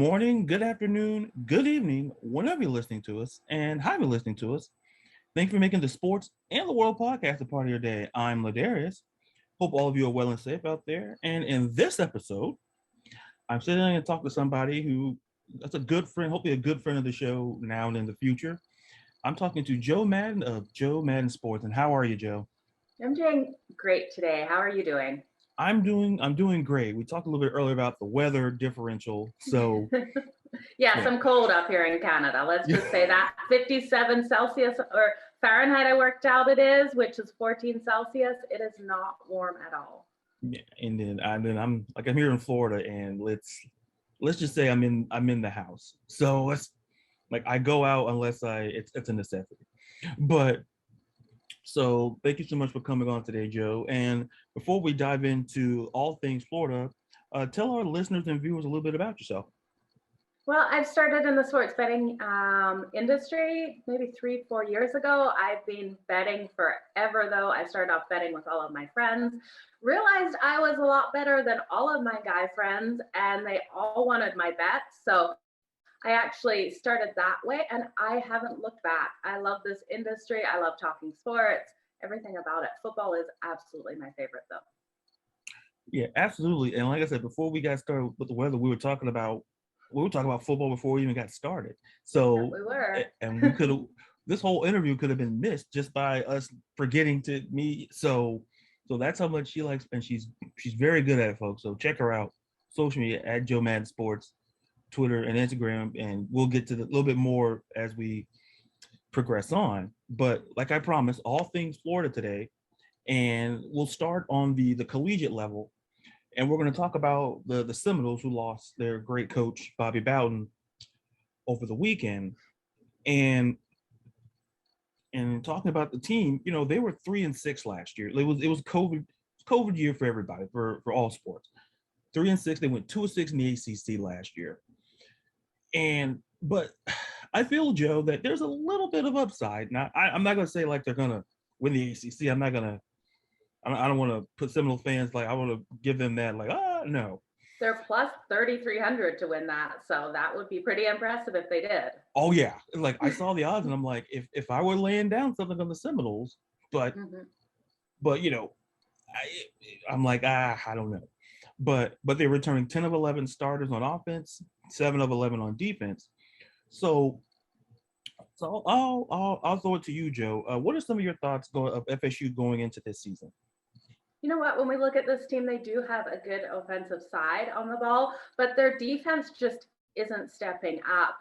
Morning, good afternoon, good evening, whenever you're listening to us, and how you're listening to us. Thank you for making the Sports and the World podcast a part of your day. I'm Ladarius. Hope all of you are well and safe out there. And in this episode, I'm sitting and talk to somebody that's a good friend, hopefully a good friend of the show now and in the future. I'm talking to Joe Madden of Joe Madden Sports. And how are you, Joe? I'm doing great today. How are you doing? I'm doing great. We talked a little bit earlier about the weather differential. So Yes, yeah. I'm cold up here in Canada. Let's just say that 57 Celsius or Fahrenheit I worked out it is, which is 14 Celsius. It is not warm at all. Yeah, and then I'm here in Florida, and let's just say I'm in the house. So it's like I go out unless it's a necessity. But so thank you so much for coming on today, Joe. And before we dive into all things Florida, tell our listeners and viewers a little bit about yourself. Well, I've started in the sports betting industry maybe 3-4 years ago. I've been betting forever, though. I started off betting with all of my friends, realized I was a lot better than all of my guy friends, and they all wanted my bets. So I actually started that way, and I haven't looked back. I love this industry. I love talking sports, everything about it. Football is absolutely my favorite, though. Yeah, absolutely. And like I said, before we got started with the weather, we were talking about football before we even got started. Yeah, So, we were. and we could have this whole interview could have been missed just by us forgetting to me. So that's how much she likes, and she's very good at it, folks. So check her out, social media at Joe Madden Sports, Twitter and Instagram, and we'll get to a little bit more as we progress on. But like I promised, all things Florida today, and we'll start on the collegiate level, and we're going to talk about the Seminoles who lost their great coach Bobby Bowden over the weekend, and talking about the team, they were 3-6 last year. It was COVID year for everybody, for all sports. 3-6. They went 2-6 in the ACC last year, but I feel, Joe, that there's a little bit of upside. Now I'm not going to say like they're going to win the ACC. I don't want to put Seminole fans like I want to give them that like no. They're plus 3,300 to win that. So that would be pretty impressive if they did. Oh yeah, like I saw the odds and I'm like, if I were laying down something on the Seminoles, but Mm-hmm. but I'm like I don't know, but they're returning 10 of 11 starters on offense, 7 of 11 on defense. So I'll throw it to you, Joe. What are some of your thoughts of FSU going into this season? You know what? When we look at this team, they do have a good offensive side on the ball, but their defense just isn't stepping up.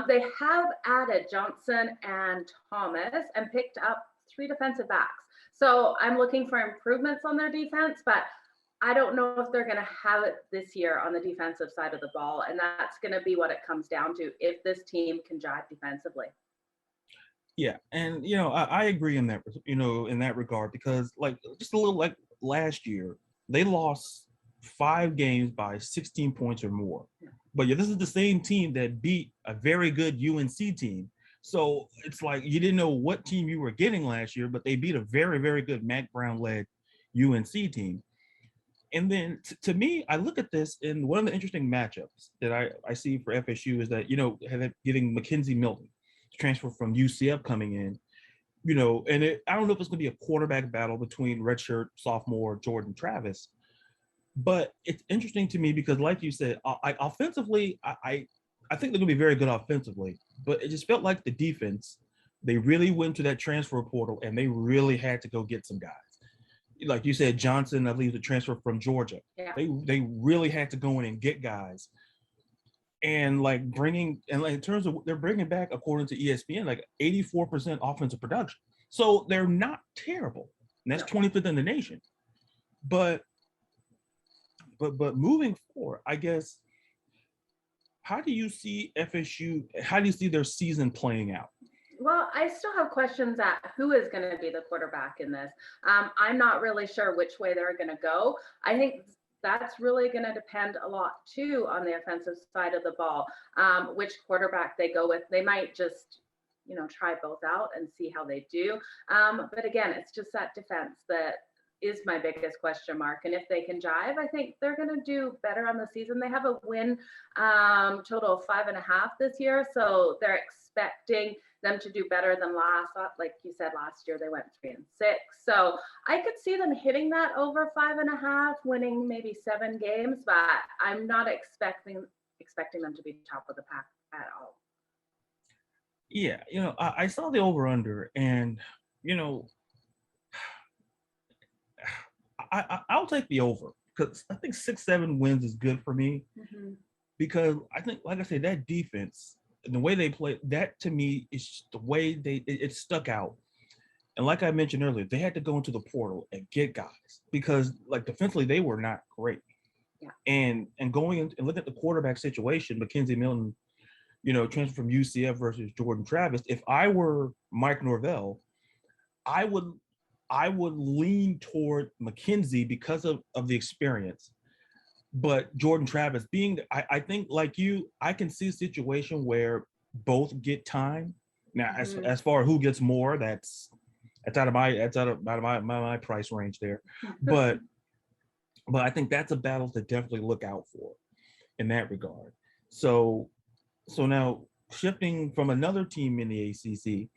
They have added Johnson and Thomas and picked up 3 defensive backs. So I'm looking for improvements on their defense, but I don't know if they're going to have it this year on the defensive side of the ball. And that's going to be what it comes down to if this team can jive defensively. Yeah, and I agree in that regard, because like just a little like last year they lost 5 games by 16 points or more. But yeah, this is the same team that beat a very good UNC team. So it's like you didn't know what team you were getting last year, but they beat a very, very good Mac Brown led UNC team. And then to me, I look at this, and one of the interesting matchups that I see for FSU is that, getting Mackenzie Milton, transfer from UCF, coming in, and I don't know if it's going to be a quarterback battle between redshirt sophomore Jordan Travis, but it's interesting to me because, like you said, offensively, I think they're going to be very good offensively, but it just felt like the defense, they really went to that transfer portal and they really had to go get some guys. Like you said, Johnson, I believe, the transfer from Georgia. Yeah. They really had to go in and get guys, and like in terms of they're bringing back, according to ESPN, like 84% offensive production. So they're not terrible, and that's 25th in the nation. But moving forward, I guess, how do you see FSU? How do you see their season playing out? Well, I still have questions at who is going to be the quarterback in this. I'm not really sure which way they're going to go. I think that's really going to depend a lot too on the offensive side of the ball, which quarterback they go with. They might just, try both out and see how they do. But again, it's just that defense that is my biggest question mark. And if they can jive, I think they're going to do better on the season. They have a win total of 5.5 this year. So they're expecting them to do better than like you said, last year they went 3-6. So I could see them hitting that over 5.5, winning maybe 7 games, but I'm not expecting them to be top of the pack at all. Yeah, I saw the over under, and I'll take the over because I think 6-7 wins is good for me, because I think, like I said, that defense and the way they play, that to me is the way it stuck out. And like I mentioned earlier, they had to go into the portal and get guys because, like, defensively they were not great. Yeah. And going in and look at the quarterback situation, Mackenzie Milton, transfer from UCF versus Jordan Travis. If I were Mike Norvell, I would lean toward Mackenzie because of the experience. But Jordan Travis I think, like you, I can see a situation where both get time. Now, as far as who gets more, that's out of my price range there. But I think that's a battle to definitely look out for in that regard. So now shifting from another team in the ACC,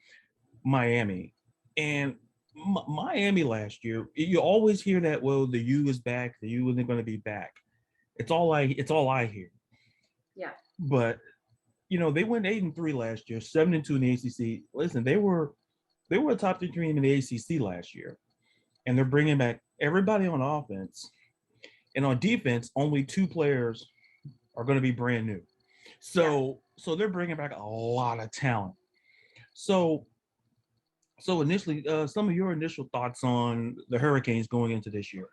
Miami. And Miami last year, you always hear that, well, the U is back, the U isn't going to be back. It's all I hear. Yeah. But they went 8-3 last year, 7-2 in the ACC. Listen, they were a top 3 team in the ACC last year, and they're bringing back everybody on offense, and on defense, only 2 players are going to be brand new. So they're bringing back a lot of talent. So initially, some of your initial thoughts on the Hurricanes going into this year.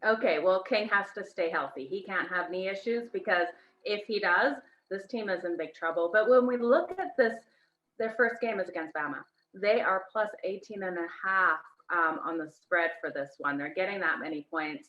Okay, well, King has to stay healthy. He can't have knee issues, because if he does, this team is in big trouble. But when we look at this, their first game is against Bama. They are plus 18.5 on the spread for this one. They're getting that many points.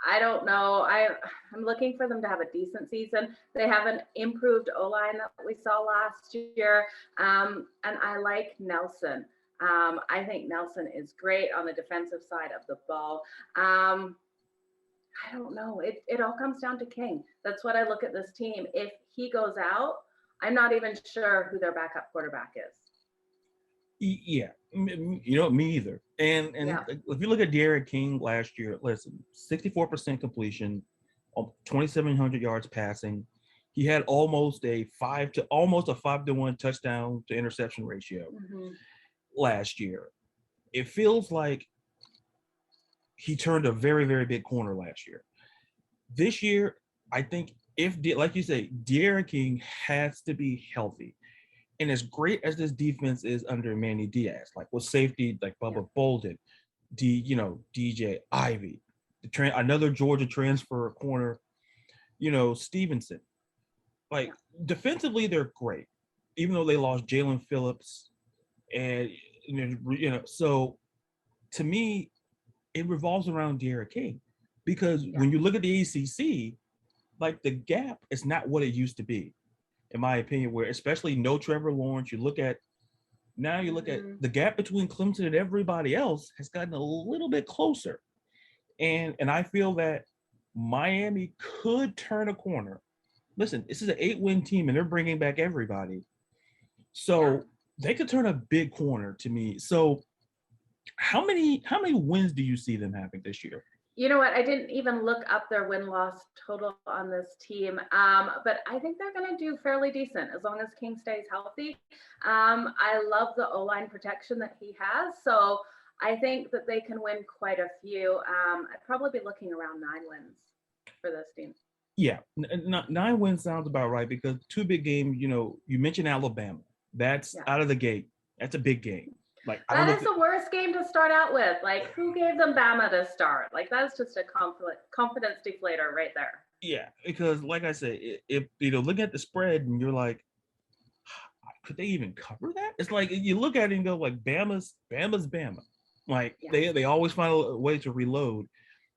I don't know. I'm looking for them to have a decent season. They have an improved O-line that we saw last year, and I like Nelson. I think Nelson is great on the defensive side of the ball. I don't know. It all comes down to King. That's what I look at this team. If he goes out, I'm not even sure who their backup quarterback is. Yeah, me either. And if you look at Derek King last year, listen, 64% completion, 2,700 yards passing. He had almost a 5-to-1 touchdown to interception ratio last year. It feels like he turned a very, very big corner last year. This year, I think like you say, Derek King has to be healthy. And as great as this defense is under Manny Diaz, like with safety like Bubba Bolden, DJ Ivy, another Georgia transfer corner, Stevenson. Like defensively, they're great, even though they lost Jalen Phillips, and so to me, it revolves around Derek King, because when you look at the ACC, like the gap is not what it used to be, in my opinion. Where especially no Trevor Lawrence, you look at the gap between Clemson and everybody else has gotten a little bit closer, and I feel that Miami could turn a corner. Listen, this is an 8-win team, and they're bringing back everybody, so they could turn a big corner to me. So, how many wins do you see them having this year? You know what? I didn't even look up their win-loss total on this team, but I think they're going to do fairly decent as long as King stays healthy. I love the O-line protection that he has, so I think that they can win quite a few. I'd probably be looking around 9 wins for this team. Yeah, 9 wins sounds about right, because 2 big games. You mentioned Alabama. That's out of the gate. That's a big game. Like, that is the worst game to start out with. Like, who gave them Bama to start? Like, that's just a confidence deflator right there. Yeah, because like I said, if look at the spread and you're like, could they even cover that? It's like you look at it and go like, Bama's Bama. Like they always find a way to reload.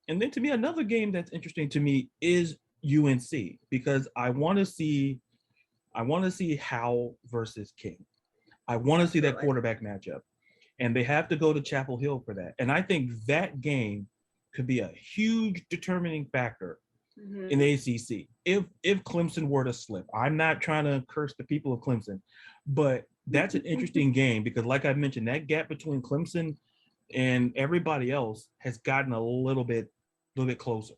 And then to me, another game that's interesting to me is UNC, because I want to see Howell versus King. I want to see that quarterback matchup. And they have to go to Chapel Hill for that. And I think that game could be a huge determining factor Mhm. in the ACC if Clemson were to slip. I'm not trying to curse the people of Clemson, but that's an interesting game because, like I mentioned, that gap between Clemson and everybody else has gotten a little bit closer.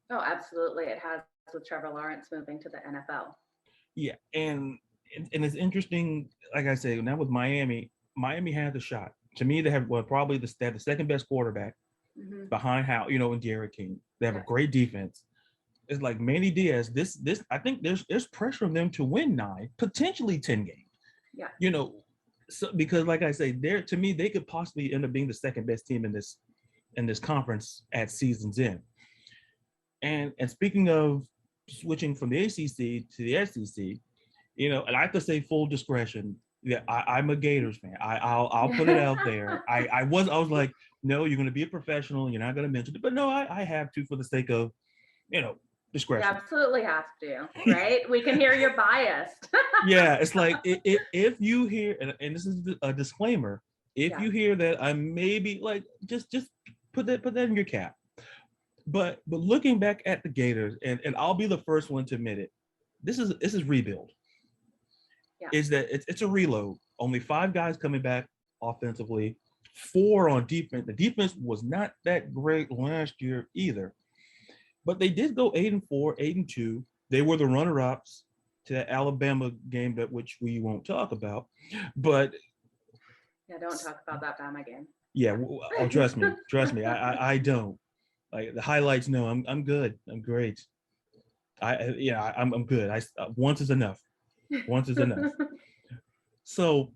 Oh, absolutely. It has with Trevor Lawrence moving to the NFL. Yeah, and it's interesting. Like I say, now with Miami, Miami has a shot. To me, they have probably they have the second best quarterback Mhm. behind and Derrick King. They have a Yeah. great defense. It's like Manny Diaz. This I think there's pressure on them to win 9, potentially 10 games. Yeah. So because like I say, to me they could possibly end up being the second best team in this conference at season's end. And speaking of switching from the ACC to the SEC, and I have to say full discretion. Yeah, I'm a Gators fan. I'll put it out there. I was like, no, you're going to be a professional. You're not going to mention it, but no, I have to for the sake of You discretion. absolutely have to, right? We can hear you're biased. Yeah, it's like if you hear, and this is a disclaimer, if you hear that I maybe like just put that in your cap. But looking back at the Gators, and I'll be the first one to admit it, this is rebuild. Yeah. Is that it's a reload. Only 5 guys coming back offensively, 4 on defense. The defense was not that great last year either, but they did go 8-4, 8-2. They were the runner-ups to that Alabama game which we won't talk about, but Yeah, don't talk about that Bama game. yeah, oh, trust me, I don't like the highlights. No, I'm good. I'm great. I'm good. Once is enough. Once is enough. So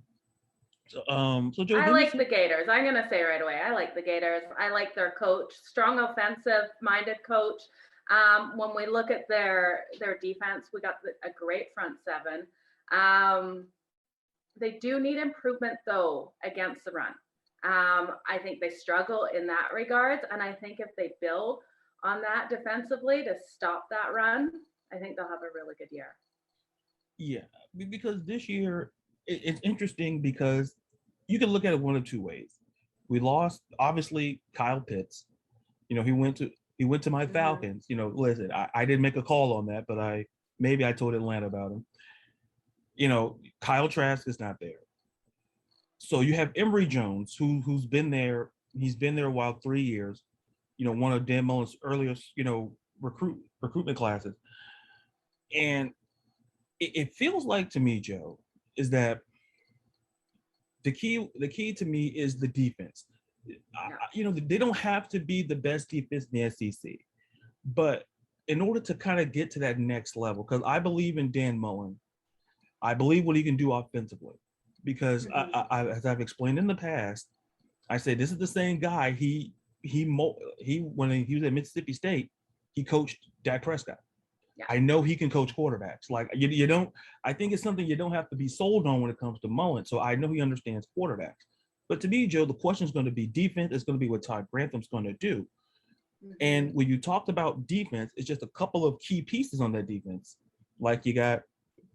Joe, I like the Gators. I'm going to say right away, I like the Gators. I like their coach, strong offensive-minded coach. When we look at their defense, we got a great front seven. They do need improvement, though, against the run. I think they struggle in that regards, and I think if they build on that defensively to stop that run, I think they'll have a really good year. Yeah, because this year it's interesting because you can look at it one of two ways. We lost, obviously, Kyle Pitts. He went to my Falcons. Listen, I didn't make a call on that, but I told Atlanta about him. Kyle Trask is not there. So you have Emory Jones, who's been there. He's been there a while, 3 years. One of Dan Mullen's earliest, recruitment classes. And it feels like to me, Joe, is that the key to me is the defense. They don't have to be the best defense in the SEC, but in order to kind of get to that next level, because I believe in Dan Mullen, I believe what he can do offensively. Because as I've explained in the past, I say this is the same guy. He when he was at Mississippi State, he coached Dak Prescott. Yeah. I know he can coach quarterbacks. Like you don't. I think it's something you don't have to be sold on when it comes to Mullen. So I know he understands quarterbacks. But to me, Joe, the question is going to be defense. It's going to be what Todd Grantham's going to do. Mm-hmm. And when you talked about defense, it's just a couple of key pieces on that defense. Like you got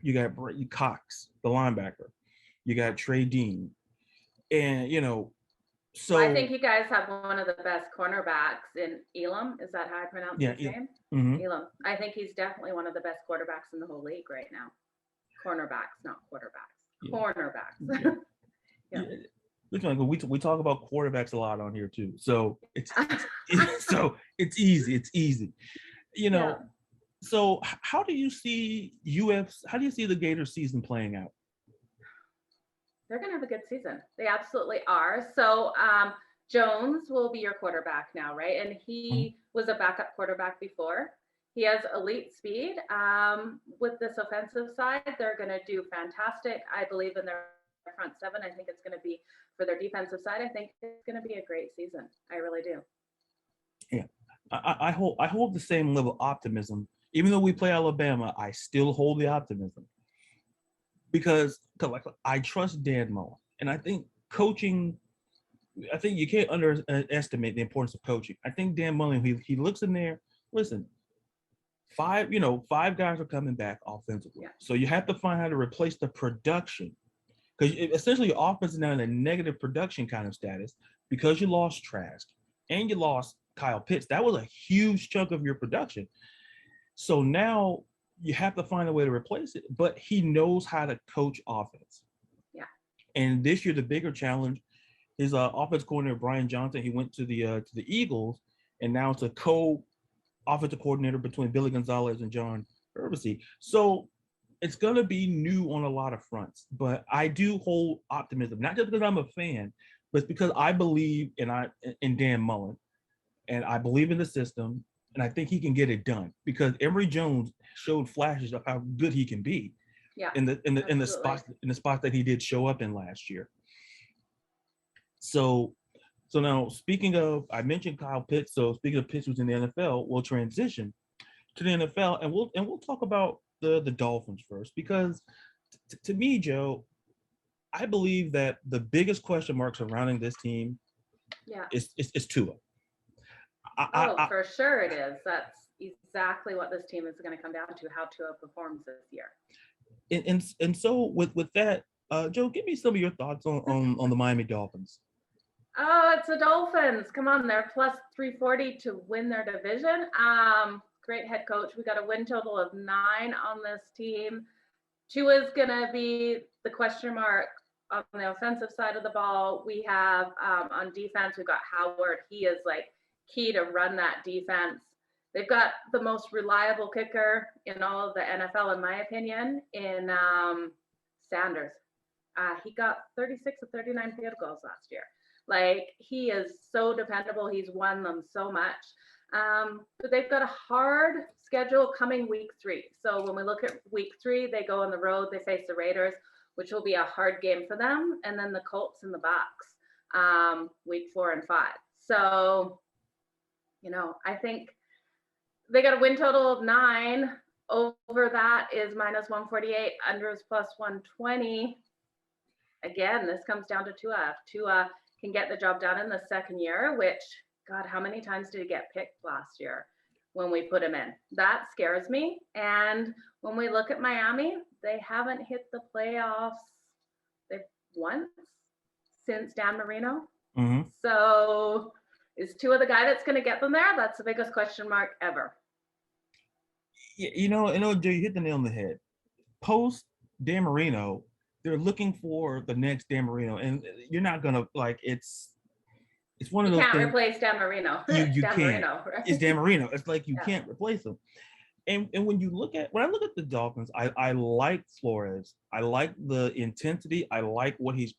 Brady Cox, the linebacker. You got Trey Dean. And, so. I think you guys have one of the best cornerbacks in Elam. Is that how I pronounce his name? Mm-hmm. Elam. I think he's definitely one of the best quarterbacks in the whole league right now. Cornerbacks, not quarterbacks. Yeah. Cornerbacks. Yeah. We talk about quarterbacks a lot on here too. So it's easy. It's easy. Yeah. So how do you see the Gators season playing out? They're going to have a good season. They absolutely are. So Jones will be your quarterback now, right? And he was a backup quarterback before. He has elite speed. With this offensive side, they're going to do fantastic. I believe in their front seven. I think it's going to be, for their defensive side, I think it's going to be a great season. I really do. Yeah. I hold the same level of optimism. Even though we play Alabama, I still hold the optimism. Because I trust Dan Mullen, and I think coaching. I think you can't underestimate the importance of coaching. I think Dan Mullen, he looks in there. Listen, 5 guys are coming back offensively, so you have to find how to replace the production, because essentially your offense is now in a negative production kind of status because you lost Trask and you lost Kyle Pitts, that was a huge chunk of your production. So now you have to find a way to replace it, but he knows how to coach offense. Yeah. And this year, the bigger challenge is offense coordinator Brian Johnson. He went to the Eagles, and now it's a co-offensive coordinator between Billy Gonzalez and John Herbesy. So it's going to be new on a lot of fronts, but I do hold optimism, not just because I'm a fan, but it's because I believe in Dan Mullen, and I believe in the system, and I think he can get it done because Emory Jones showed flashes of how good he can be. Yeah, in the spots that he did show up in last year. So now speaking of, I mentioned Kyle Pitts. So speaking of pitchers in the NFL, we'll transition to the NFL, and we'll talk about the Dolphins first because to me, Joe, I believe that the biggest question mark surrounding this team, is Tua. For sure it is. That's exactly what this team is going to come down to, how Tua performs this year. And so with that, Joe, give me some of your thoughts on the Miami Dolphins. Oh, it's the Dolphins. Come on, they're plus 340 to win their division. Great head coach. We got a win total of 9 on this team. Tua's going to be the question mark on the offensive side of the ball. We have on defense, we've got Howard. He is like key to run that defense. They've got the most reliable kicker in all of the NFL, in my opinion, in Sanders. He got 36 of 39 field goals last year. Like, he is so dependable. He's won them so much. But they've got a hard schedule coming week 3. So when we look at week 3, they go on the road. They face the Raiders, which will be a hard game for them. And then the Colts and the Bucs, week 4 and 5. So, I think they got a win total of 9. Over that is minus 148. Under is plus 120. Again, this comes down to Tua. Tua can get the job done in the second year, which, God, how many times did he get picked last year when we put him in? That scares me. And when we look at Miami, they haven't hit the playoffs. They've once since Dan Marino. Mm-hmm. So is Tua the guy that's going to get them there? That's the biggest question mark ever. Joe, you hit the nail on the head. Post Dan Marino, they're looking for the next Dan Marino, and you're not gonna it's one of those. You can't things, replace Dan Marino. You Dan can't. Marino, right? It's Dan Marino. It's like you can't replace him. And when I look at the Dolphins, I like Flores. I like the intensity. I like what he's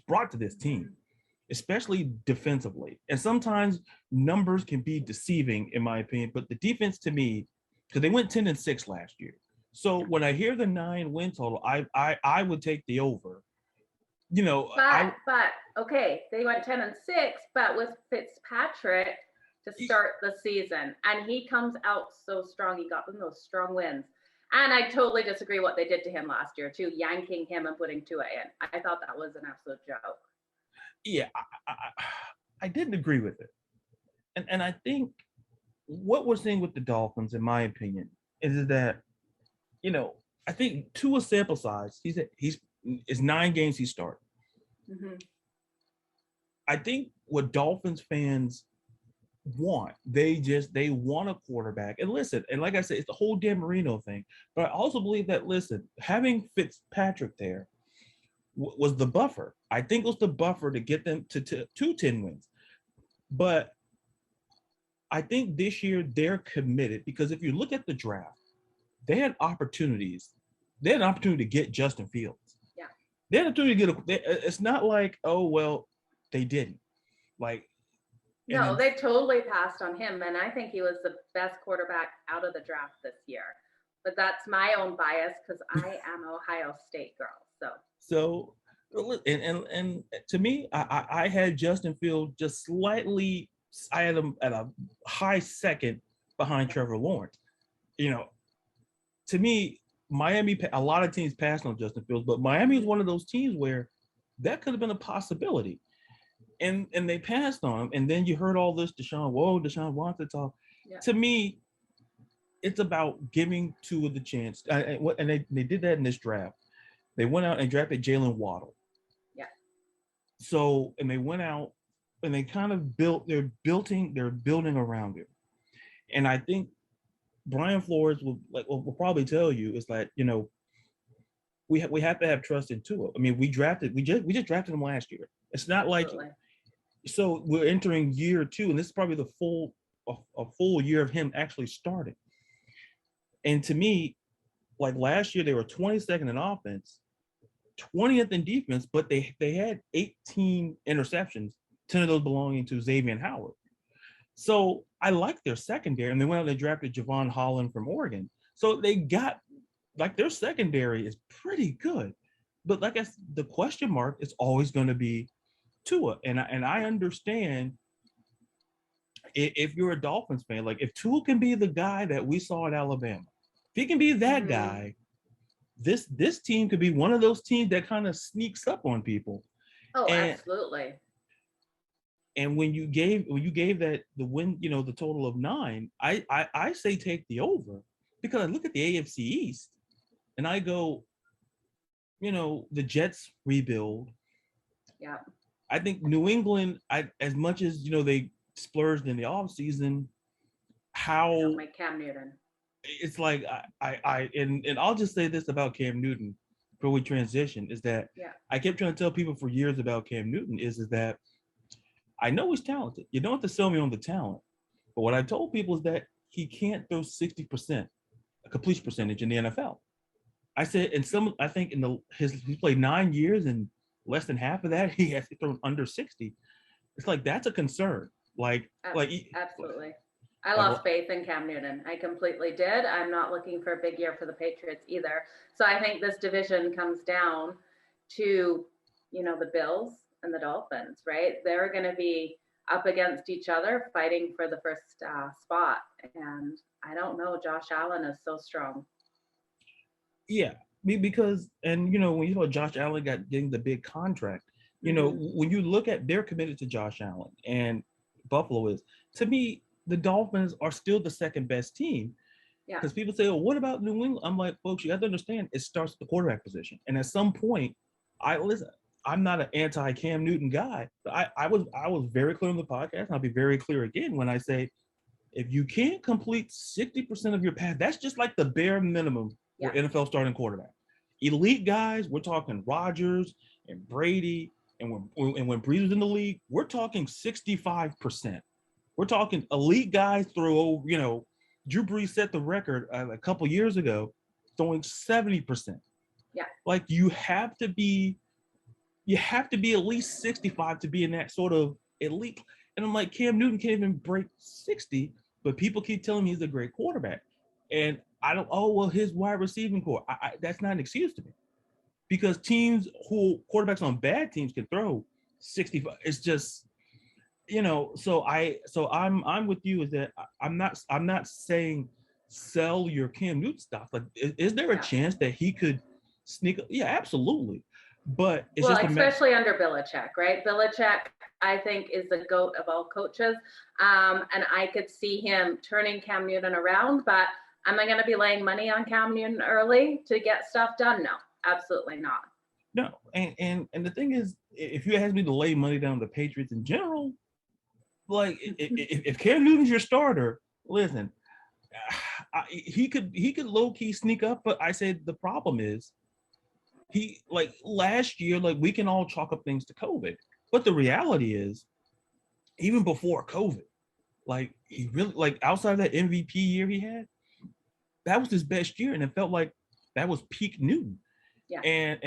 brought to this team, especially defensively. And sometimes numbers can be deceiving, in my opinion. But the defense, to me, because they went 10-6 last year. So when I hear the 9 win total, I would take the over. But okay, they went 10-6, but with Fitzpatrick to start the season, and he comes out so strong. He got them those strong wins. And I totally disagree what they did to him last year too, yanking him and putting Tua in. I thought that was an absolute joke. Yeah, I didn't agree with it. And I think what we're seeing with the Dolphins, in my opinion, is that, I think Tua sample size, it's 9 games he started. Mm-hmm. I think what Dolphins fans want, they want a quarterback. And listen, and like I said, it's the whole Dan Marino thing. But I also believe that, having Fitzpatrick there was the buffer. I think it was the buffer to get them to 10 wins. But I think this year they're committed, because if you look at the draft, they had opportunities. They had an opportunity to get Justin Fields. Yeah. They had an opportunity to get it's not like, oh, well, they didn't. No, they totally passed on him. And I think he was the best quarterback out of the draft this year. But that's my own bias because I am an Ohio State girl. So and to me, I had Justin Fields just slightly, I had him at a high second behind Trevor Lawrence. To me, Miami, a lot of teams passed on Justin Fields, but Miami is one of those teams where that could have been a possibility. And they passed on him. And then you heard all this Deshaun wants to talk. Yeah. To me, it's about giving Tua the chance. And they did that in this draft. They went out and drafted Jalen Waddle. Yeah. So, and they went out and they kind of they're building around it. And I think Brian Flores will probably tell you is that, we have to have trust in Tua. I mean, we just drafted him last year. It's not Absolutely. like, so we're entering year 2, and this is probably a full year of him actually starting. And to me, like last year, they were 22nd in offense, 20th in defense, but they had 18 interceptions, 10 of those belonging to Xavier Howard. So I like their secondary, and they went out and they drafted Javon Holland from Oregon. So they got, like, their secondary is pretty good. But like the question mark is always going to be Tua. And I understand if you're a Dolphins fan, like if Tua can be the guy that we saw at Alabama, if he can be that guy, this team could be one of those teams that kind of sneaks up on people. Oh, and, absolutely. And when you gave that the win, the total of 9, I say take the over, because I look at the AFC East and I go, the Jets rebuild. Yeah. I think New England, as much as they splurged in the offseason, how Like Cam Newton. It's like and I'll just say this about Cam Newton before we transition, is that I kept trying to tell people for years about Cam Newton is that I know he's talented. You don't have to sell me on the talent. But what I told people is that he can't throw 60% a completion percentage in the NFL. I said, I think he played 9 years, and less than half of that he has thrown under 60. It's like, that's a concern. Absolutely. I lost faith in Cam Newton. I completely did. I'm not looking for a big year for the Patriots either. So I think this division comes down to, the Bills and the Dolphins, right? They're going to be up against each other fighting for the first spot. And I don't know, Josh Allen is so strong. Yeah, because, and when you know Josh Allen getting the big contract, when you look at, they're committed to Josh Allen, and Buffalo is, to me, the Dolphins are still the second best team. Yeah. Because people say, "Oh, what about New England?" I'm like, folks, you have to understand, it starts at the quarterback position, and at some point, I'm not an anti-Cam Newton guy, but I was very clear on the podcast, and I'll be very clear again when I say, if you can't complete 60% of your pass, that's just like the bare minimum for NFL starting quarterback. Elite guys, we're talking Rodgers and Brady, and when Breeze was in the league, we're talking 65%. We're talking elite guys throw, Drew Brees set the record a couple years ago, throwing 70%. Yeah. Like, you have to be at least 65 to be in that sort of elite. And I'm like, Cam Newton can't even break 60, but people keep telling me he's a great quarterback. And his wide receiving core, that's not an excuse to me. Because quarterbacks on bad teams can throw 65. It's just, so I'm with you, is that I'm not saying sell your Cam Newton stock. Like, is there a chance that he could sneak? Yeah, absolutely. But it's especially under Belichick, right? Belichick, I think, is the GOAT of all coaches. And I could see him turning Cam Newton around, but am I going to be laying money on Cam Newton early to get stuff done? No, absolutely not. No. And the thing is, if you ask me to lay money down on the Patriots in general, like, if Cam Newton's your starter, listen, he could low key sneak up. But I said the problem is, he, like last year, like, we can all chalk up things to COVID, but the reality is, even before COVID, like, he really, like, outside of that MVP year he had, that was his best year, and it felt like that was peak Newton. Yeah. And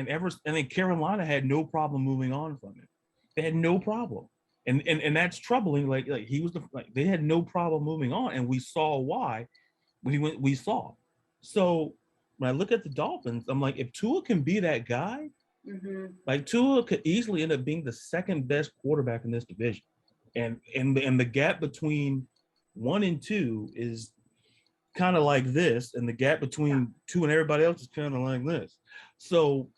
then Carolina had no problem moving on from it. They had no problem. And that's troubling. Like he was they had no problem moving on, and we saw why when he went. We saw. So when I look at the Dolphins, I'm like, if Tua can be that guy, like, Tua could easily end up being the second best quarterback in this division, and the gap between 1 and 2 is kind of like this, and the gap between 2 and everybody else is kind of like this. So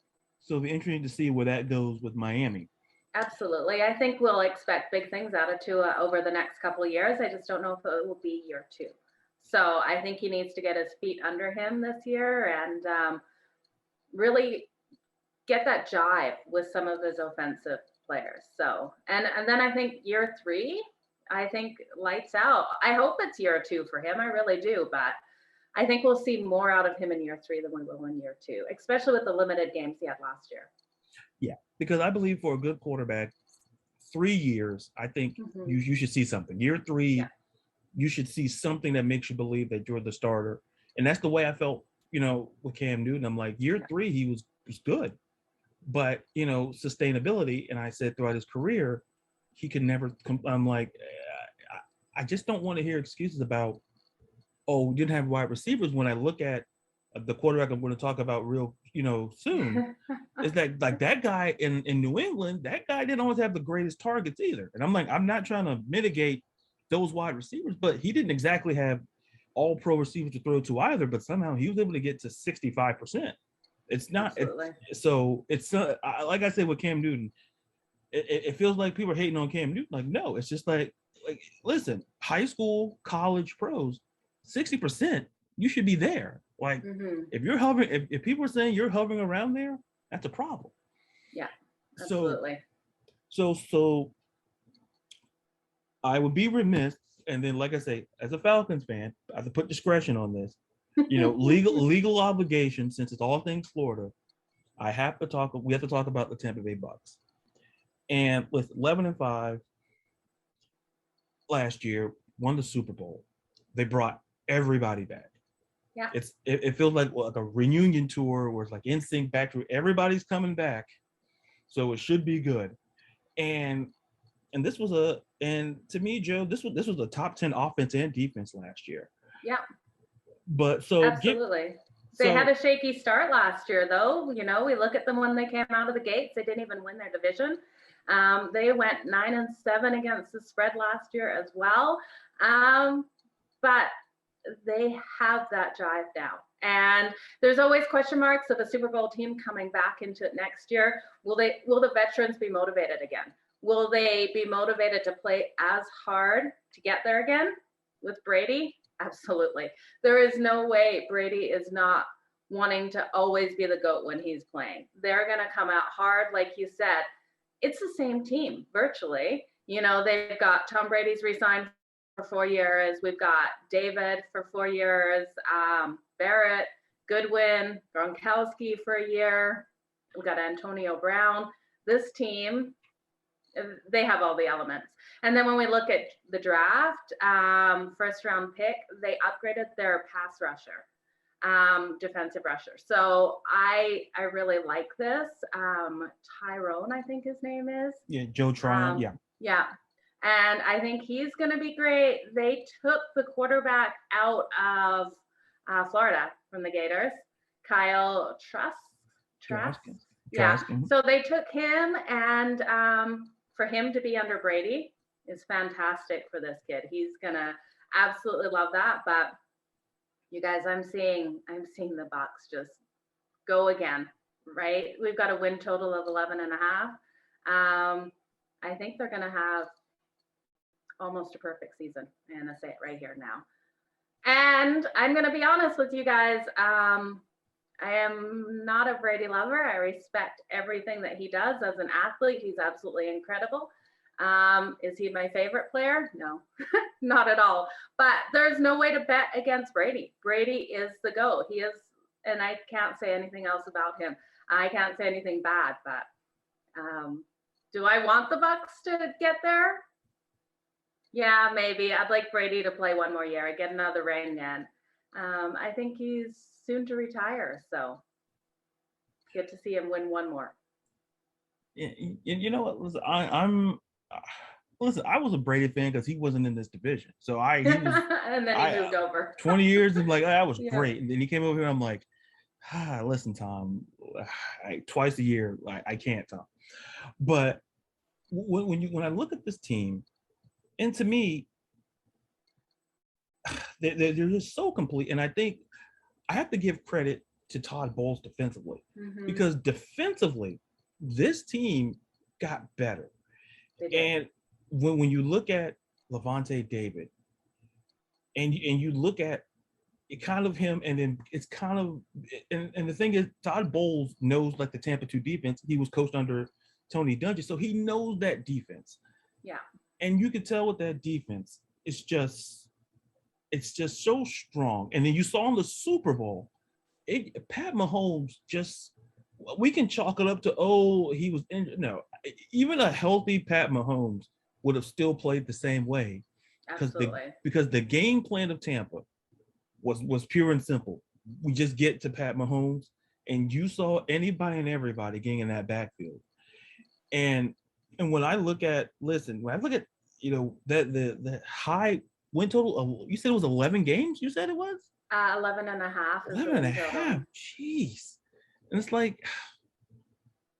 it'll be interesting to see where that goes with Miami. Absolutely. I think we'll expect big things out of Tua over the next couple of years. I just don't know if it will be year 2. So I think he needs to get his feet under him this year and really get that jive with some of his offensive players. So, and then I think year 3, I think lights out. I hope it's year 2 for him. I really do, but I think we'll see more out of him in year 3 than we will in year 2, especially with the limited games he had last year. Yeah, because I believe for a good quarterback, 3 years, I think you should see something. Year 3, you should see something that makes you believe that you're the starter. And that's the way I felt, with Cam Newton. I'm like, year 3, he was good. But, sustainability, and I said throughout his career, he could never I'm like, I just don't want to hear excuses about, we didn't have wide receivers. When I look at the quarterback I'm going to talk about real, soon, is that like that guy in New England, that guy didn't always have the greatest targets either. And I'm like, I'm not trying to mitigate those wide receivers, but he didn't exactly have all pro receivers to throw to either, but somehow he was able to get to 65%. It's not, it's like I said with Cam Newton, it feels like people are hating on Cam Newton. Like, no, it's just like listen, high school, college, pros, 60%, you should be there. Like, if you're hovering, if people are saying you're hovering around there, that's a problem. Yeah, absolutely. So I would be remiss, and then, like I say, as a Falcons fan, I have to put discretion on this. Legal obligation, since it's all things Florida. We have to talk about the Tampa Bay Bucs. And with 11-5 last year, won the Super Bowl. They brought everybody back. Yeah. It feels like a reunion tour where it's like NSYNC back to everybody's coming back. So it should be good. And this was to me, Joe, this was a top 10 offense and defense last year. Yeah. But so absolutely. They had a shaky start last year, though. We look at them when they came out of the gates. They didn't even win their division. They went 9-7 against the spread last year as well. But they have that drive now. And there's always question marks of a Super Bowl team coming back into it next year. Will the veterans be motivated again? Will they be motivated to play as hard to get there again with Brady? Absolutely. There is no way Brady is not wanting to always be the GOAT when he's playing. They're going to come out hard. Like you said, it's the same team virtually. They've got Tom Brady's re-signed for 4 years. We've got David for 4 years, Barrett, Goodwin, Gronkowski for a year. We've got Antonio Brown. This team, they have all the elements. And then when we look at the draft, first round pick, they upgraded their pass rusher, defensive rusher. So I really like this. Tyrone, I think his name is. Yeah, Joe Tryon. Yeah. And I think he's going to be great. They took the quarterback out of Florida from the Gators, Kyle Trask. Yeah. So they took him, and for him to be under Brady is fantastic for this kid. He's going to absolutely love that. But you guys, I'm seeing the Bucs just go again, right? We've got a win total of 11.5. I think they're going to have almost a perfect season. I'm going to say it right here now. And I'm going to be honest with you guys. I am not a Brady lover. I respect everything that he does as an athlete. He's absolutely incredible. Is he my favorite player? No, not at all. But there's no way to bet against Brady. Brady is the GOAT. He is, and I can't say anything else about him. I can't say anything bad, but do I want the Bucs to get there? Yeah, maybe. I'd like Brady to play one more year. I get another ring, and I think he's soon to retire. So get to see him win one more. Yeah, you know what? Listen, listen, I was a Brady fan because he wasn't in this division. So he was, and then he moved over. 20 years and like, that was great. And then he came over here. I'm like, listen, Tom, twice a year, I can't, Tom. But when I look at this team, and to me, they're just so complete. And I think I have to give credit to Todd Bowles defensively, because defensively, this team got better. And when you look at Levante David, and you look at it, kind of him, and then it's kind of, and the thing is, Todd Bowles knows like the Tampa 2 defense. He was coached under Tony Dungy. So he knows that defense. Yeah. And you can tell with that defense, it's just so strong. And then you saw in the Super Bowl, Pat Mahomes just, we can chalk it up to, oh, he was injured. No, even a healthy Pat Mahomes would have still played the same way. Absolutely. Because the game plan of Tampa was pure and simple. We just get to Pat Mahomes, and you saw anybody and everybody getting in that backfield. And when I look at, you know, that the high win total, you said it was 11 games? You said it was? 11 and a half. 11 and a half. Jeez. And it's like,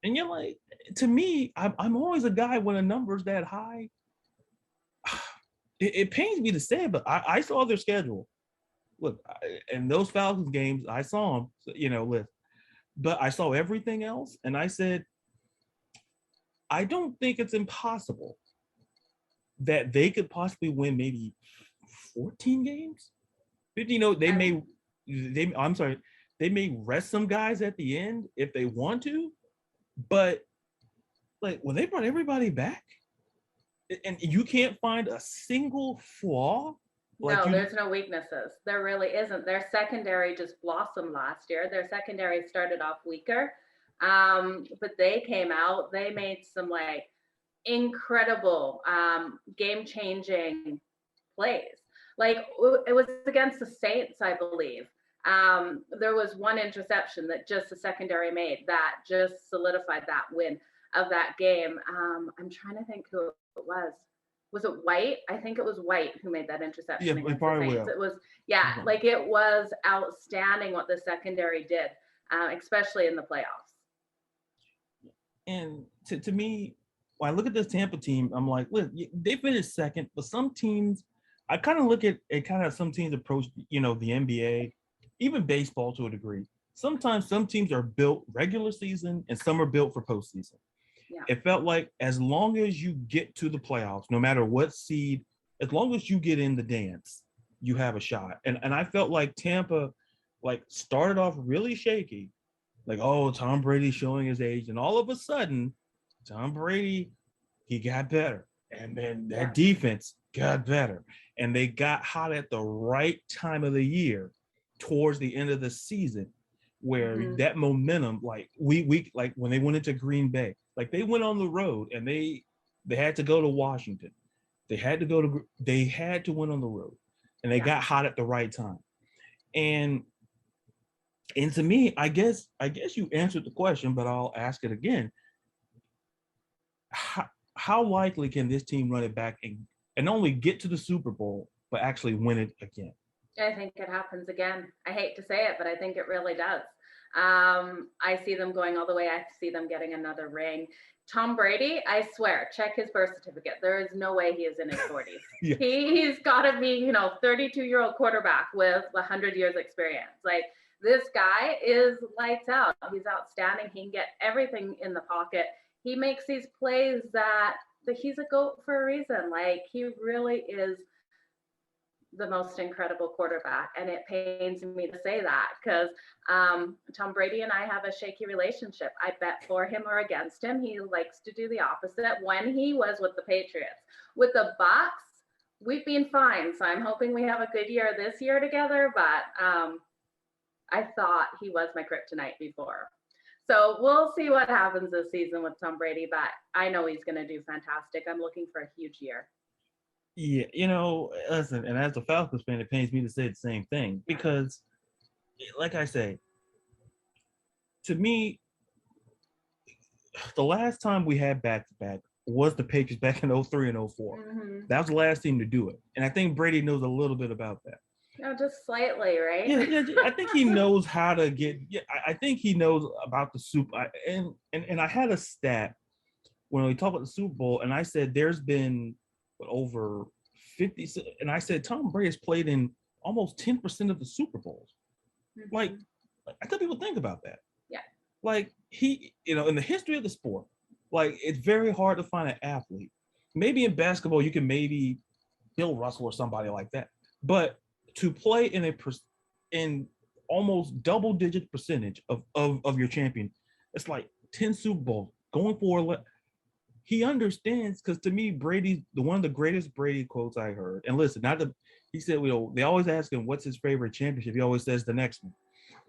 and you're like, to me, I'm always a guy when a number's that high. It pains me to say it, but I saw their schedule. Look, and those Falcons games, I saw them, you know, but I saw everything else, and I said, I don't think it's impossible that they could possibly win maybe 14 games. You know, they may rest some guys at the end if they want to, but like when they brought everybody back, and you can't find a single flaw. There's no weaknesses. There really isn't. Their secondary just blossomed last year. Their secondary started off weaker, but they came out. They made some like incredible game-changing plays. Like it was against the Saints, I believe. There was one interception that just the secondary made that just solidified that win of that game. I'm trying to think who it was. Was it White? I think it was White who made that interception against the Saints. It was, like it was outstanding what the secondary did, especially in the playoffs. And to me, when I look at this Tampa team, I'm like, look, they finished second, but some teams, I kind of look at kind of some teams approach, you know, the NBA, even baseball to a degree. Sometimes some teams are built regular season and some are built for postseason. Yeah. It felt like as long as you get to the playoffs, no matter what seed, as long as you get in the dance, you have a shot. And I felt like Tampa, like, started off really shaky. Like, oh, Tom Brady showing his age. And all of a sudden, Tom Brady, he got better. And then that defense got better. And they got hot at the right time of the year towards the end of the season, where that momentum, like we like when they went into Green Bay, like they went on the road and they had to go to Washington. They had to win on the road, and they got hot at the right time. And to me, I guess you answered the question, but I'll ask it again. How likely can this team run it back and only get to the Super Bowl, but actually win it again? I think it happens again. I hate to say it, but I think it really does. I see them going all the way. I see them getting another ring. Tom Brady, I swear, check his birth certificate. There is no way he is in his 40s. Yeah. He's got to be, 32-year-old quarterback with 100 years experience. Like, this guy is lights out. He's outstanding. He can get everything in the pocket. He makes these plays that he's a GOAT for a reason. Like, he really is the most incredible quarterback, and it pains me to say that because Tom Brady and I have a shaky relationship. I bet for him or against him. He likes to do the opposite. When he was with the Patriots, with the Bucs, we've been fine. So I'm hoping we have a good year this year together. But I thought he was my kryptonite before. So we'll see what happens this season with Tom Brady. But I know he's going to do fantastic. I'm looking for a huge year. Yeah, listen, and as a Falcons fan, it pains me to say the same thing because, like I say, to me, the last time we had back-to-back was the Patriots back in 03 and 04. Mm-hmm. That was the last team to do it. And I think Brady knows a little bit about that. Just slightly, right? Yeah, I think he knows how to get – I think he knows about the Super – and I had a stat when we talked about the Super Bowl, and I said there's been – over 50, and I said Tom Brady has played in almost 10% of the Super Bowls. Mm-hmm. Like, I tell people think about that. Yeah. Like, he, in the history of the sport, like, it's very hard to find an athlete. Maybe in basketball, you can maybe Bill Russell or somebody like that. But to play in almost double-digit percentage of your champion, it's like 10 Super Bowls, going for he understands, because to me, Brady, one of the greatest Brady quotes I heard, and listen, he said, they always ask him what's his favorite championship. He always says the next one.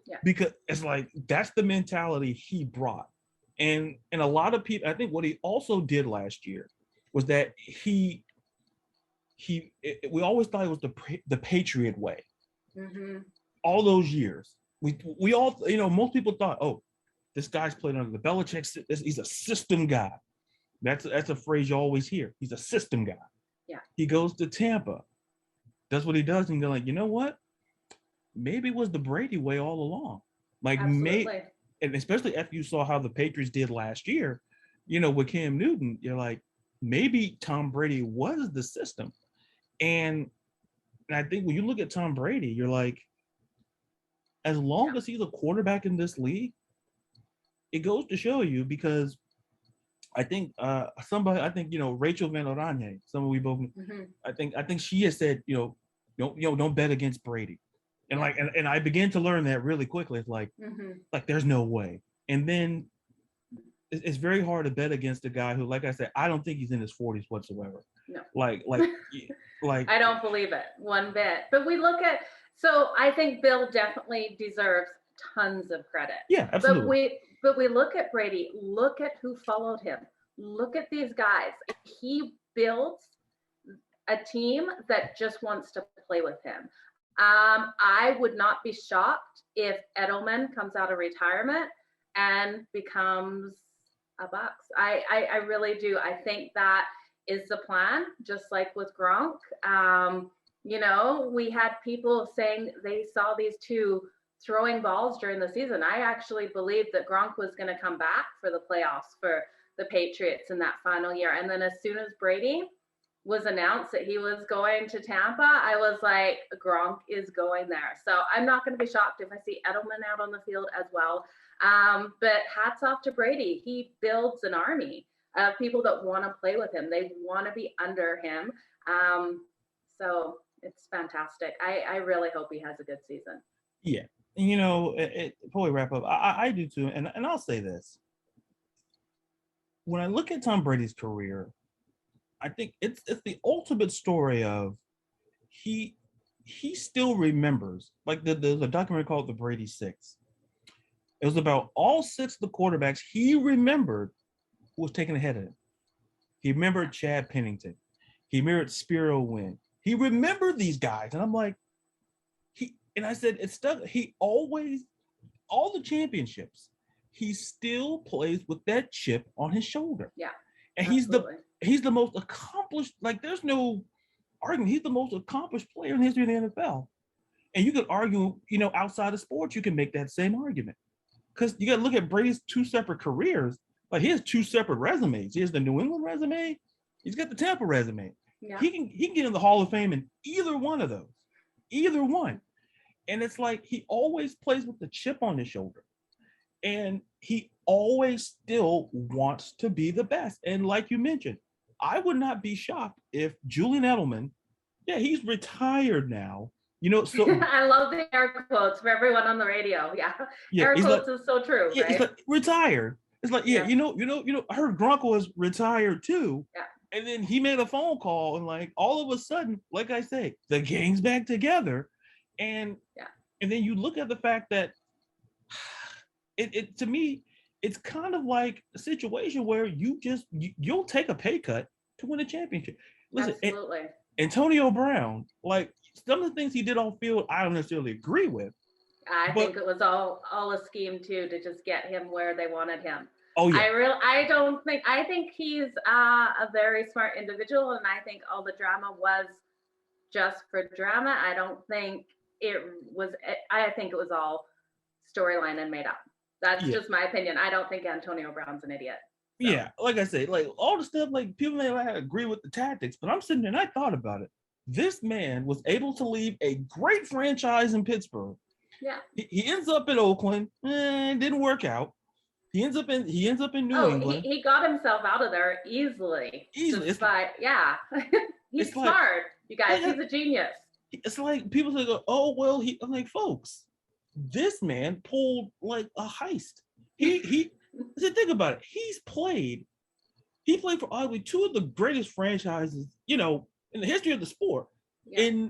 Yeah. Because it's like, that's the mentality he brought. And a lot of people, I think what he also did last year was that we always thought it was the Patriot way. Mm-hmm. All those years, we all, most people thought, oh, this guy's played under the Belichick. He's a system guy. That's a phrase you always hear. He's a system guy. Yeah. He goes to Tampa, does what he does, and you're like, you know what? Maybe it was the Brady way all along. Like, absolutely. And especially after you saw how the Patriots did last year, with Cam Newton, you're like, maybe Tom Brady was the system. And I think when you look at Tom Brady, you're like, as long as he's a quarterback in this league, it goes to show you, because I think Rachel Van Oranje, someone we both, mm-hmm. I think she has said, don't bet against Brady. And and I began to learn that really quickly. It's like, mm-hmm. like there's no way. And then it's very hard to bet against a guy who, like I said, I don't think he's in his 40s whatsoever. No. Like I don't believe it one bit. But so I think Bill definitely deserves tons of credit. Yeah, absolutely. But we look at Brady, look at who followed him. Look at these guys. He builds a team that just wants to play with him. I would not be shocked if Edelman comes out of retirement and becomes a Bucs. I really do. I think that is the plan, just like with Gronk. We had people saying they saw these two throwing balls during the season. I actually believed that Gronk was going to come back for the playoffs for the Patriots in that final year. And then as soon as Brady was announced that he was going to Tampa, I was like, Gronk is going there. So I'm not going to be shocked if I see Edelman out on the field as well. But hats off to Brady. He builds an army of people that want to play with him. They want to be under him. So it's fantastic. I really hope he has a good season. Yeah. Before we wrap up, I do too. And I'll say this. When I look at Tom Brady's career, I think it's the ultimate story of he still remembers, like there's a documentary called The Brady Six. It was about all six of the quarterbacks he remembered who was taken ahead of him. He remembered Chad Pennington. He remembered Spiro Wynn. He remembered these guys. And I'm like, I said, it's stuff. He always, all the championships, he still plays with that chip on his shoulder. Yeah. And absolutely. he's the most accomplished, like there's no argument. He's the most accomplished player in the history of the NFL. And you could argue, outside of sports, you can make that same argument. Because you got to look at Brady's two separate careers. Like he has two separate resumes. He has the New England resume. He's got the Tampa resume. Yeah. He can get in the Hall of Fame in either one of those. Either one. And it's like he always plays with the chip on his shoulder. And he always still wants to be the best. And like you mentioned, I would not be shocked if Julian Edelman, he's retired now. So I love the air quotes for everyone on the radio. Yeah. Air quotes is so true. Yeah, right? It's like retired. It's like, I heard Gronk was retired too. Yeah. And then he made a phone call and like all of a sudden, like I say, the gang's back together. And then you look at the fact that it to me, it's kind of like a situation where you'll take a pay cut to win a championship. Listen, absolutely. Antonio Brown, like some of the things he did on field, I don't necessarily agree with. I think it was all a scheme too to just get him where they wanted him. Oh yeah. I think he's a very smart individual, and I think all the drama was just for drama. I don't think it was. I think it was all storyline and made up. That's just my opinion. I don't think Antonio Brown's an idiot. So. Yeah, like I say, like all the stuff, like people may not agree with the tactics, but I'm sitting there and I thought about it. This man was able to leave a great franchise in Pittsburgh. Yeah. He ends up in Oakland. Didn't work out. He ends up in New England. He got himself out of there easily. He's smart, you guys. He's a genius. It's like people say, "Oh well," I'm like, folks, this man pulled like a heist. He think about it. He He played for arguably two of the greatest franchises, in the history of the sport, Yeah.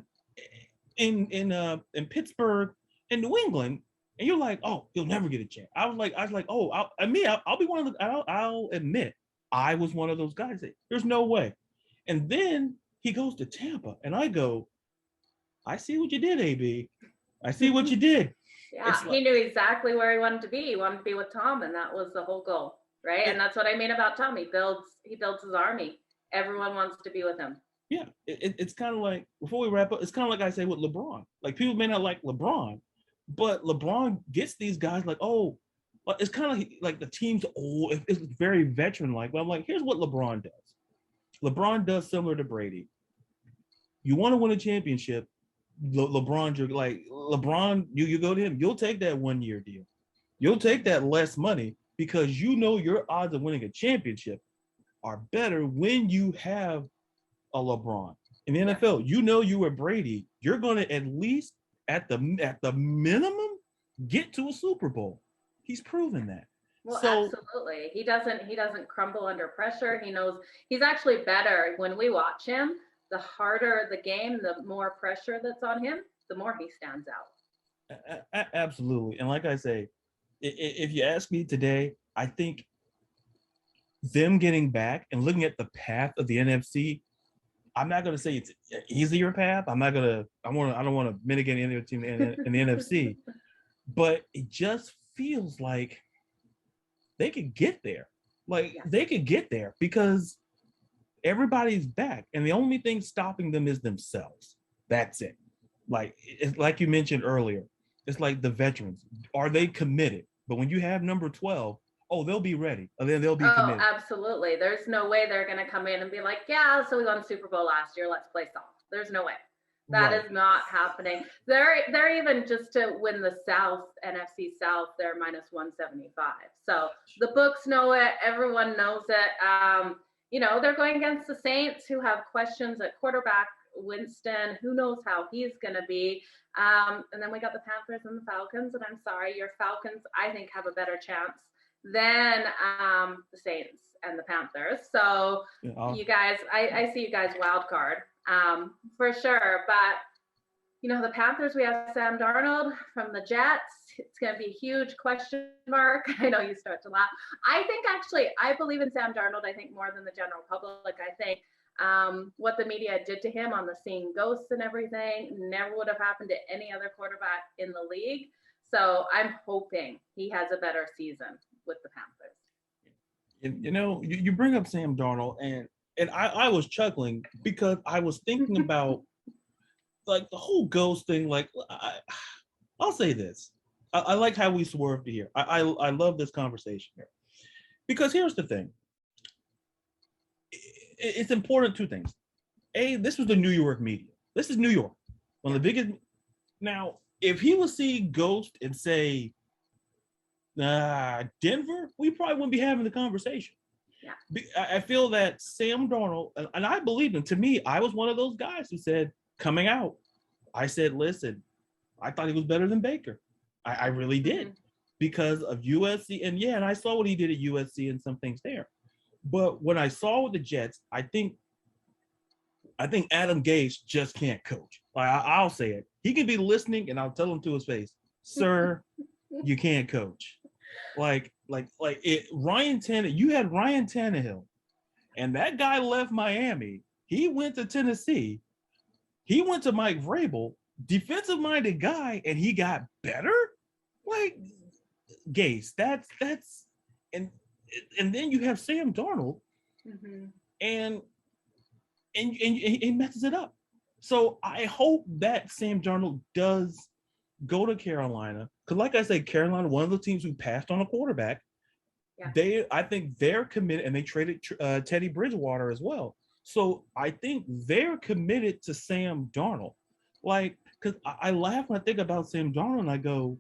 in Pittsburgh and New England. And you're like, oh, he'll never get a chance. I was like, oh, I'll be one of the. I'll admit, I was one of those guys that there's no way. And then he goes to Tampa, and I go, I see what you did, AB. I see what you did. Yeah, he knew exactly where he wanted to be. He wanted to be with Tom, and that was the whole goal, right? And that's what I mean about Tom. He builds his army. Everyone wants to be with him. Yeah, it's kind of like, before we wrap up, it's kind of like I say with LeBron. Like, people may not like LeBron, but LeBron gets these guys like, oh, it's kind of like the team's old. It's very veteran-like. But I'm like, here's what LeBron does. LeBron does similar to Brady. You want to win a championship, LeBron, you go to him. You'll take that 1 year deal. You'll take that less money because your odds of winning a championship are better when you have a LeBron. In the NFL, you were Brady. You're going to at least at the minimum get to a Super Bowl. He's proven that. Well, absolutely. He doesn't crumble under pressure. He knows he's actually better when we watch him. The harder the game, the more pressure that's on him, the more he stands out. Absolutely. And like I say, if you ask me today, I think them getting back and looking at the path of the NFC, I'm not going to say it's an easier path. I don't want to mitigate any other team in the NFC, but it just feels like they could get there. They could get there because everybody's back, and the only thing stopping them is themselves. That's it. It's like you mentioned earlier. It's like the veterans. Are they committed? But when you have number 12, they'll be ready. And then they'll be committed. Absolutely. There's no way they're going to come in and be like, yeah, so we won Super Bowl last year. Let's play soft. There's no way. That is not happening. They're even just to win the South, NFC South, they're minus 175. So the books know it. Everyone knows it. They're going against the Saints, who have questions at quarterback. Winston, who knows how he's going to be. And then we got the Panthers and the Falcons. And I'm sorry, your Falcons, I think, have a better chance than the Saints and the Panthers. So you guys, I see you guys wild card for sure. But, the Panthers, we have Sam Darnold from the Jets. It's going to be a huge question mark. I know you start to laugh. I think I believe in Sam Darnold, I think, more than the general public. I think what the media did to him on the seeing ghosts and everything never would have happened to any other quarterback in the league. So I'm hoping he has a better season with the Panthers. You bring up Sam Darnold, and I was chuckling because I was thinking about the whole ghost thing. I'll say this. I like how we swerved to here. I love this conversation here. Because here's the thing. It's important, two things. A, this was the New York media. This is New York. One of the biggest. Now, if he would see Ghost and say, Denver, we probably wouldn't be having the conversation. Yeah. I feel that Sam Darnold, and I believe him. To me, I was one of those guys who said, coming out, I said, listen, I thought he was better than Baker. I really did, because of USC. And I saw what he did at USC and some things there. But when I saw with the Jets, I think Adam Gase just can't coach. I'll say it. He can be listening, and I'll tell him to his face, sir, you can't coach. Ryan Tannehill. You had Ryan Tannehill, and that guy left Miami. He went to Tennessee. He went to Mike Vrabel, defensive-minded guy, and he got better. Gase. That's and then you have Sam Darnold, and he messes it up. So I hope that Sam Darnold does go to Carolina, because like I said, Carolina, one of the teams who passed on a quarterback. Yeah. I think they're committed, and they traded Teddy Bridgewater as well. So I think they're committed to Sam Darnold. Because I laugh when I think about Sam Darnold, and I go,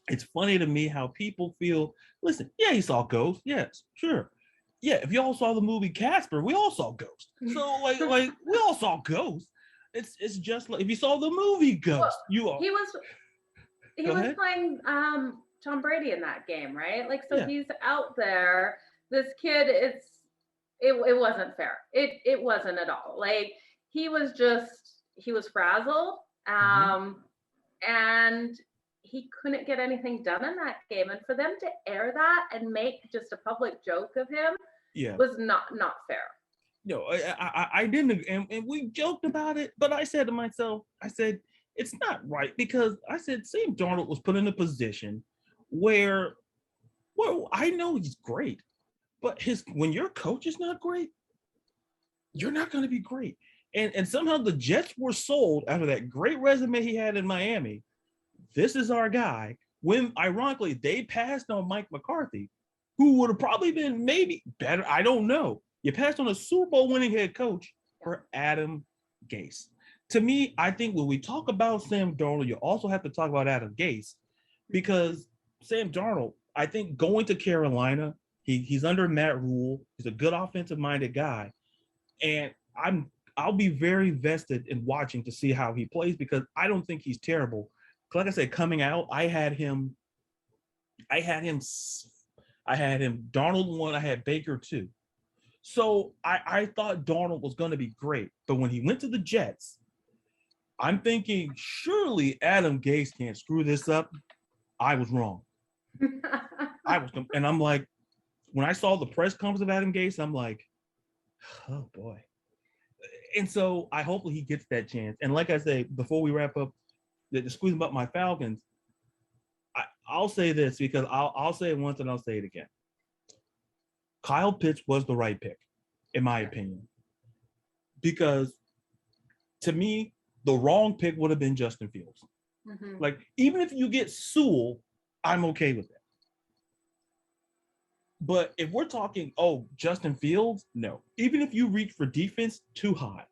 it's funny to me how people feel. Listen, he saw ghosts. Yes, sure. Yeah, if y'all saw the movie Casper, we all saw ghosts. So we all saw ghosts. It's just like if you saw the movie Ghost, He was playing Tom Brady in that game, right? So he's out there This kid, it wasn't fair. It wasn't at all. Like he was frazzled. And he couldn't get anything done in that game. And for them to air that and make just a public joke of him was not fair. No, I didn't, and we joked about it, but I said to myself, I said, it's not right, because I said Sam Darnold was put in a position where, well, I know he's great, but when your coach is not great, you're not going to be great. And somehow the Jets were sold after that great resume he had in Miami. This is our guy. When ironically they passed on Mike McCarthy, who would have probably been maybe better. I don't know. You passed on a Super Bowl winning head coach for Adam Gase. To me, I think when we talk about Sam Darnold, you also have to talk about Adam Gase, because Sam Darnold, I think going to Carolina, he's under Matt Rule. He's a good offensive-minded guy, and I'll be very vested in watching to see how he plays, because I don't think he's terrible. Like I said, coming out, I had him Darnold 1, I had Baker 2. So I thought Darnold was going to be great. But when he went to the Jets, I'm thinking, surely Adam Gase can't screw this up. I was wrong. And I'm like, when I saw the press conference of Adam Gase, I'm like, oh boy. And so I hopefully he gets that chance. And like I say, before we wrap up, the squeeze about my Falcons, I'll say this, because I'll say it once and I'll say it again. Kyle Pitts was the right pick, in my opinion, because to me, the wrong pick would have been Justin Fields. Like, even if you get Sewell, I'm okay with that. But if we're talking, Justin Fields, no. Even if you reach for defense, too high.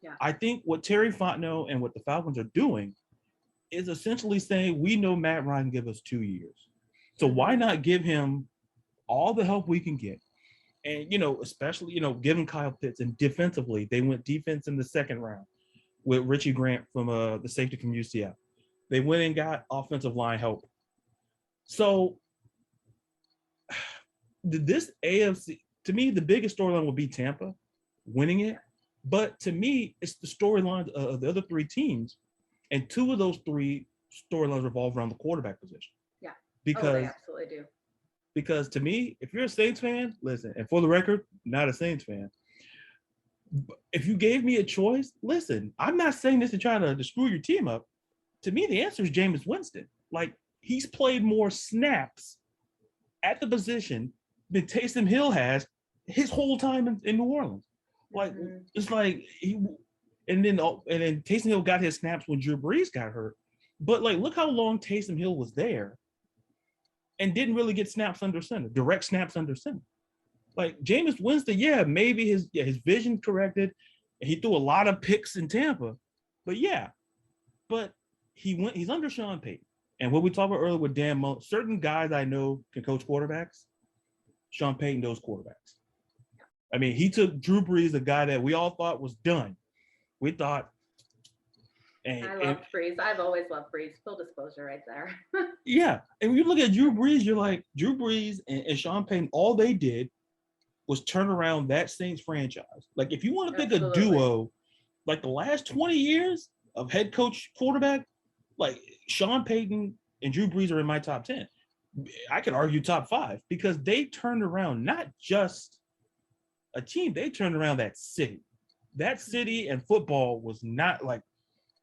Yeah. I think what Terry Fontenot and what the Falcons are doing is essentially saying, we know Matt Ryan give us 2 years. So why not give him all the help we can get? And, especially, giving Kyle Pitts, and defensively, they went defense in the second round with Richie Grant from the safety from UCF. They went and got offensive line help. So this AFC, to me, the biggest storyline will be Tampa winning it. But to me, it's the storylines of the other three teams. And two of those three storylines revolve around the quarterback position. Yeah. Because they absolutely do. Because to me, if you're a Saints fan, listen, and for the record, not a Saints fan, if you gave me a choice, listen, I'm not saying this to try to screw your team up. To me, the answer is Jameis Winston. Like, he's played more snaps at the position than Taysom Hill has his whole time in New Orleans. Like, it's like and then Taysom Hill got his snaps when Drew Brees got hurt. But, like, look how long Taysom Hill was there and didn't really get snaps under center, direct snaps under center. Like, Jameis Winston, maybe his vision corrected, and he threw a lot of picks in Tampa. But he's under Sean Payton. And what we talked about earlier with Dan Mullen, certain guys I know can coach quarterbacks. Sean Payton knows quarterbacks. I mean, he took Drew Brees, a guy that we all thought was done. We thought. I loved Brees. I've always loved Brees. Full disclosure right there. Yeah. And when you look at Drew Brees, you're like, Drew Brees and Sean Payton, all they did was turn around that Saints franchise. Like, if you want to pick a duo, like the last 20 years of head coach quarterback, like Sean Payton and Drew Brees are in my top 10. I could argue top 5, because they turned around not just a team, they turned around that city. That city and football was not like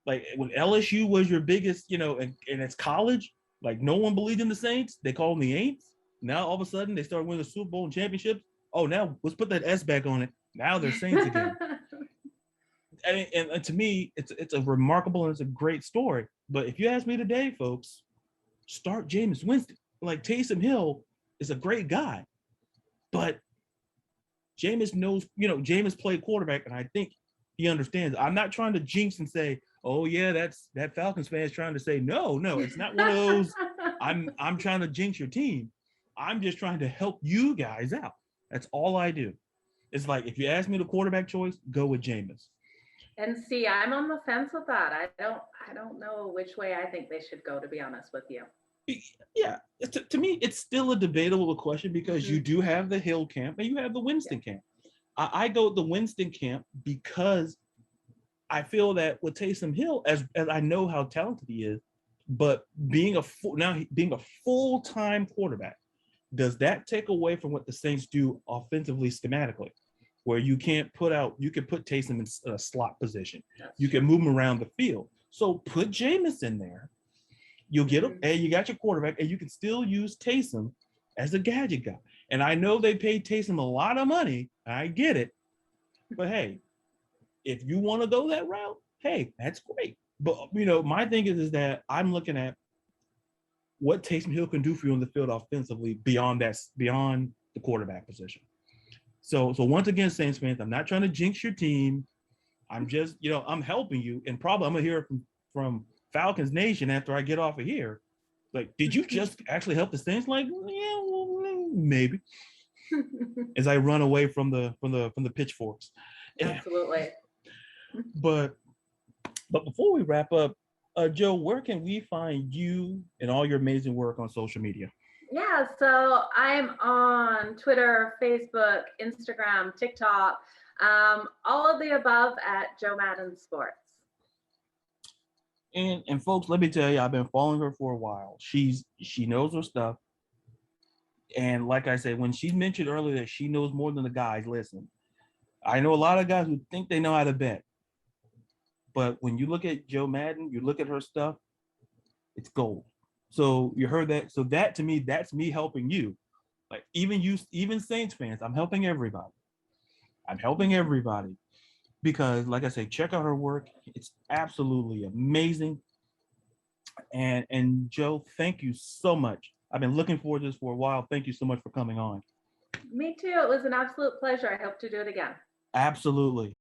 when LSU was your biggest, and it's college, like no one believed in the Saints. They called them the Aints. Now all of a sudden they start winning the Super Bowl and championships. Oh, now let's put that S back on it. Now they're Saints again. And to me, it's a remarkable and it's a great story. But if you ask me today, folks, start Jameis Winston. Like, Taysom Hill is a great guy, but Jameis knows, Jameis played quarterback, and I think he understands. I'm not trying to jinx and say, oh yeah, that Falcons fan is trying to say, no, it's not one of those. I'm trying to jinx your team. I'm just trying to help you guys out. That's all I do. It's like, if you ask me the quarterback choice, go with Jameis. And see, I'm on the fence with that. I don't know which way I think they should go, to be honest with you. Yeah, to me, it's still a debatable question because you Mhm. do have the Hill camp and you have the Winston camp. I go with the Winston camp because I feel that with Taysom Hill, as I know how talented he is, but being a full-time quarterback, does that take away from what the Saints do offensively schematically? Where you can put Taysom in a slot position. That's You can true. move him around the field. So put Jameis in there. You'll get him, Mhm. and you got your quarterback, and you can still use Taysom as a gadget guy. And I know they paid Taysom a lot of money. I get it. But hey, if you want to go that route, hey, that's great. But my thing is that I'm looking at what Taysom Hill can do for you on the field offensively beyond the quarterback position. So once again, Saints fans, I'm not trying to jinx your team. I'm just, I'm helping you, and probably I'm gonna hear from Falcons Nation after I get off of here. Like, did you just actually help the Saints? Like, yeah, well, maybe. As I run away from the pitchforks. Absolutely. But before we wrap up, Joe, where can we find you and all your amazing work on social media? Yeah, so I'm on Twitter, Facebook, Instagram, TikTok, all of the above at Joe Madden Sports. And folks, let me tell you, I've been following her for a while. She knows her stuff. And like I said, when she mentioned earlier that she knows more than the guys, listen, I know a lot of guys who think they know how to bet. But when you look at Joe Madden, you look at her stuff, it's gold. So you heard that. So that to me, that's me helping you. Like even Saints fans, I'm helping everybody. I'm helping everybody because, like I say, check out her work. It's absolutely amazing. And Joe, thank you so much. I've been looking forward to this for a while. Thank you so much for coming on. Me too. It was an absolute pleasure. I hope to do it again. Absolutely.